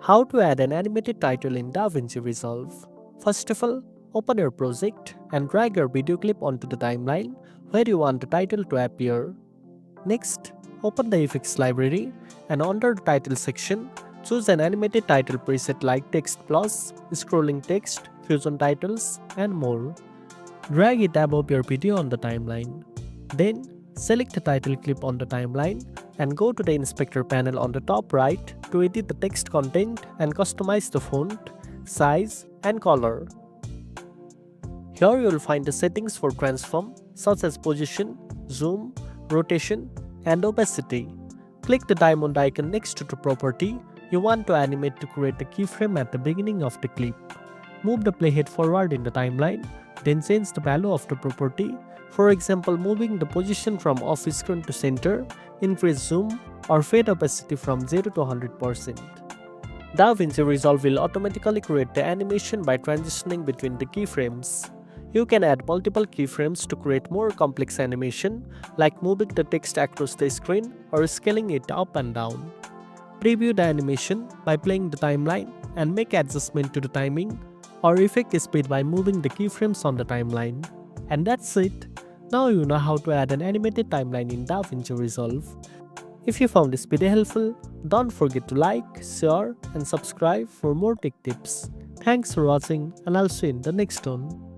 How to add an animated title in DaVinci Resolve. First of all, open your project and drag your video clip onto the timeline where you want the title to appear. Next, open the effects library and under the title section, choose an animated title preset like text plus, scrolling text, fusion titles, and more. Drag it above your video on the timeline. Then, select the title clip on the timeline and go to the inspector panel on the top right to edit the text content and customize the font, size, and color. Here you will find the settings for transform such as position, zoom, rotation, and opacity. Click the diamond icon next to the property you want to animate to create a keyframe at the beginning of the clip. Move the playhead forward in the timeline, then change the value of the property, for example moving the position from off screen to center, increase zoom, or fade opacity from 0 to 100%. DaVinci Resolve will automatically create the animation by transitioning between the keyframes. You can add multiple keyframes to create more complex animation, like moving the text across the screen or scaling it up and down. Preview the animation by playing the timeline and make adjustment to the timing or effect speed by moving the keyframes on the timeline. And that's it. Now you know how to add an animated timeline in DaVinci Resolve. If you found this video helpful, don't forget to like, share, and subscribe for more tech tips. Thanks for watching, and I'll see you in the next one.